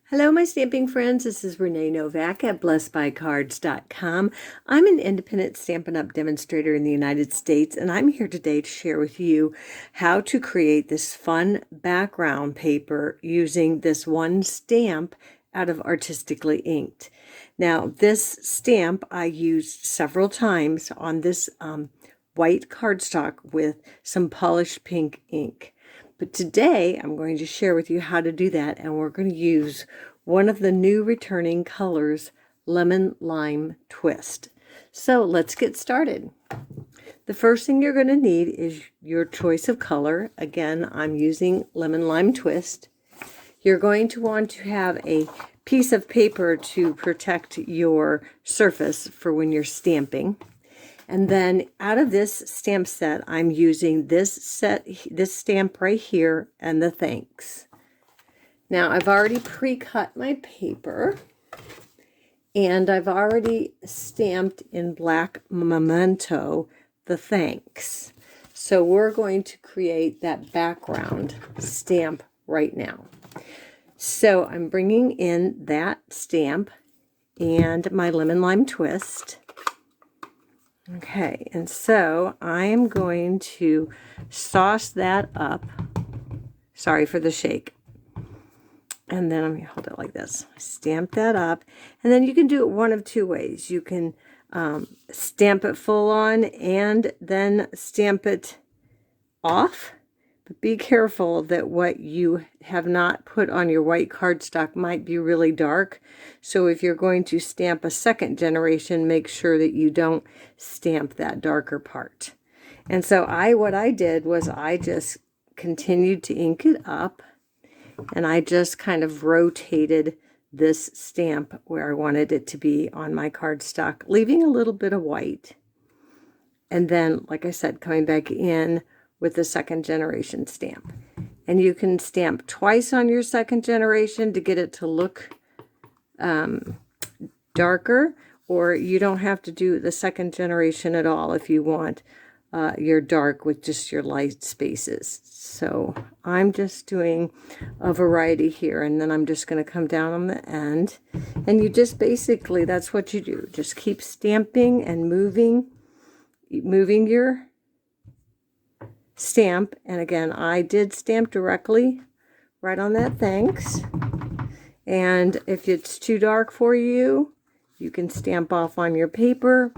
Hello, my stamping friends. This is Renee Novak at blessedbycards.com. I'm an independent Stampin' Up! Demonstrator in the United States, and I'm here today to share with you how to create this fun background paper using this one stamp out of Artistically Inked. Now, this stamp I used several times on this white cardstock with some polished pink ink. But today I'm going to share with you how to do that, and we're going to use one of the new returning colors, Lemon Lime Twist. So let's get started. The first thing you're going to need is your choice of color. Again, I'm using Lemon Lime Twist. You're going to want to have a piece of paper to protect your surface for when you're stamping. And then out of this stamp set, I'm using this stamp right here and the thanks. Now, I've already pre-cut my paper, and I've already stamped in black memento the thanks. So we're going to create that background stamp right now. So I'm bringing in that stamp and my Lemon Lime Twist. Okay, and so I am going to sauce that up. Sorry for the shake. And then I'm going to hold it like this. Stamp that up. And then you can do it one of two ways. You can stamp it full on and then stamp it off. But be careful that what you have not put on your white cardstock might be really dark. So if you're going to stamp a second generation, make sure that you don't stamp that darker part. And so what I did was I just continued to ink it up, and I just kind of rotated this stamp where I wanted it to be on my cardstock, leaving a little bit of white. And then, like I said, coming back in with the second generation stamp. And you can stamp twice on your second generation to get it to look darker, or you don't have to do the second generation at all if you want your dark with just your light spaces. So I'm just doing a variety here, and then I'm just going to come down on the end, and you just basically, that's what you do. Just keep stamping and moving your stamp. And again, I did stamp directly right on that thanks. And if it's too dark for you, you can stamp off on your paper,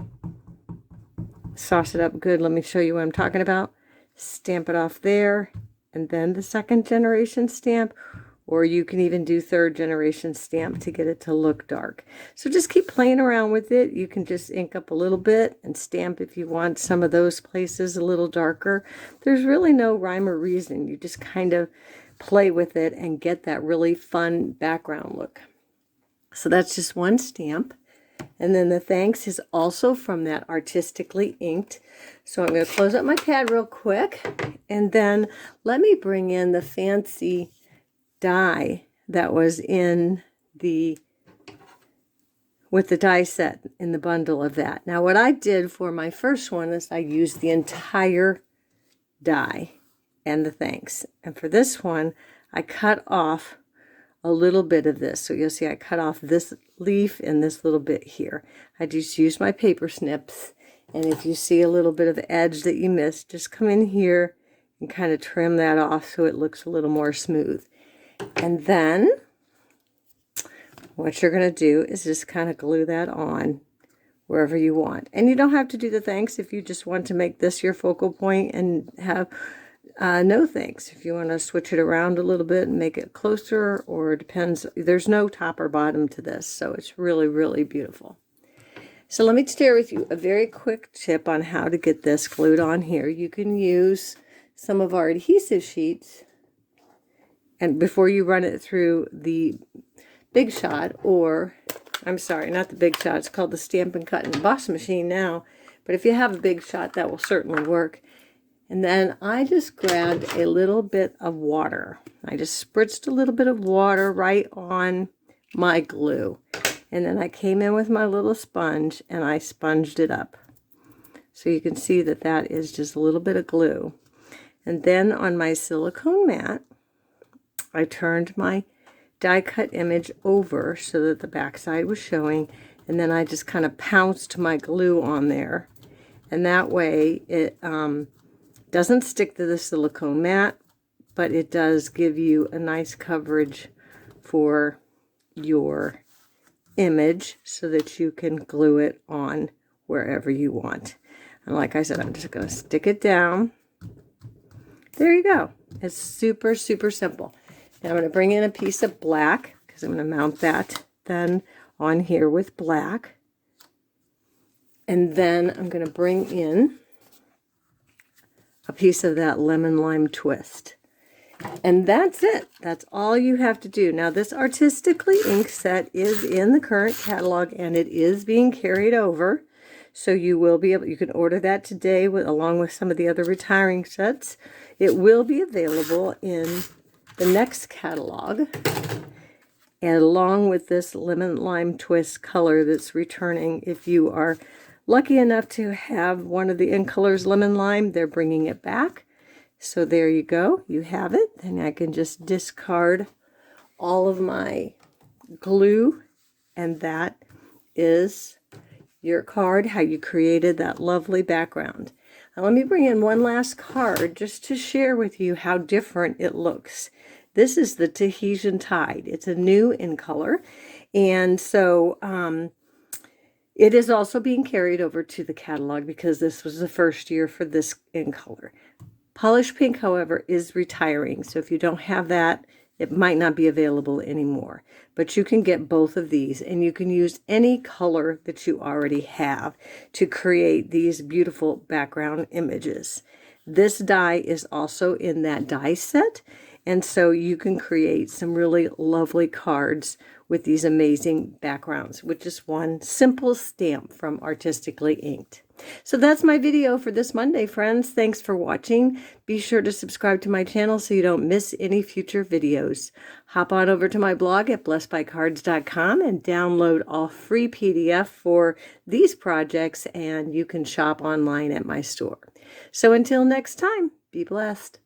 sauce it up good. Let me show you what I'm talking about. Stamp it off there, and then the second generation stamp, or you can even do third generation stamp to get it to look dark. So just keep playing around with it. You can just ink up a little bit and stamp if you want some of those places a little darker. There's really no rhyme or reason. You just kind of play with it and get that really fun background look. So that's just one stamp. And then the thanks is also from that Artistically Inked. So I'm going to close up my pad real quick, and then let me bring in the fancy die that was in with the die set in the bundle of that. Now what I did for my first one is I used the entire die and the thanks. And for this one, I cut off a little bit of this. So you'll see I cut off this leaf and this little bit here. I just used my paper snips. And if you see a little bit of edge that you missed, just come in here and kind of trim that off so it looks a little more smooth. And then what you're going to do is just kind of glue that on wherever you want. And you don't have to do the thanks if you just want to make this your focal point and have no thanks. If you want to switch it around a little bit and make it closer, or it depends. There's no top or bottom to this, so it's really, really beautiful. So let me share with you a very quick tip on how to get this glued on here. You can use some of our adhesive sheets, and before you run it through the Big Shot, or I'm sorry, not the Big Shot, it's called the Stampin' Cut and Emboss machine now, but if you have a Big Shot, that will certainly work. And then I just grabbed a little bit of water. I just spritzed a little bit of water right on my glue. And then I came in with my little sponge and I sponged it up. So you can see that that is just a little bit of glue. And then on my silicone mat, I turned my die cut image over so that the back side was showing, and then I just kind of pounced my glue on there, and that way it doesn't stick to the silicone mat, but it does give you a nice coverage for your image so that you can glue it on wherever you want. And like I said, I'm just going to stick it down. There you go. It's super, super simple. Now I'm going to bring in a piece of black because I'm going to mount that then on here with black. And then I'm going to bring in a piece of that lemon lime twist. And that's it. That's all you have to do. Now this Artistically ink set is in the current catalog and it is being carried over. So you will be able, you can order that today along with some of the other retiring sets. It will be available in the next catalog, and along with this lemon lime twist color that's returning. If you are lucky enough to have one of the in colors lemon lime, they're bringing it back. So there you go, you have it. Then I can just discard all of my glue, and that is your card, how you created that lovely background. Now let me bring in one last card just to share with you how different it looks. This is the Tahitian Tide. It's a new in color, and so it is also being carried over to the catalog because this was the first year for this in color. Polished Pink, however, is retiring, so if you don't have that, it might not be available anymore. But you can get both of these, and you can use any color that you already have to create these beautiful background images. This die is also in that die set, and so you can create some really lovely cards with these amazing backgrounds with just one simple stamp from Artistically Inked. So that's my video for this Monday, friends. Thanks for watching. Be sure to subscribe to my channel so you don't miss any future videos. Hop on over to my blog at blessedbycards.com and download all free PDF for these projects, and you can shop online at my store. So until next time, be blessed.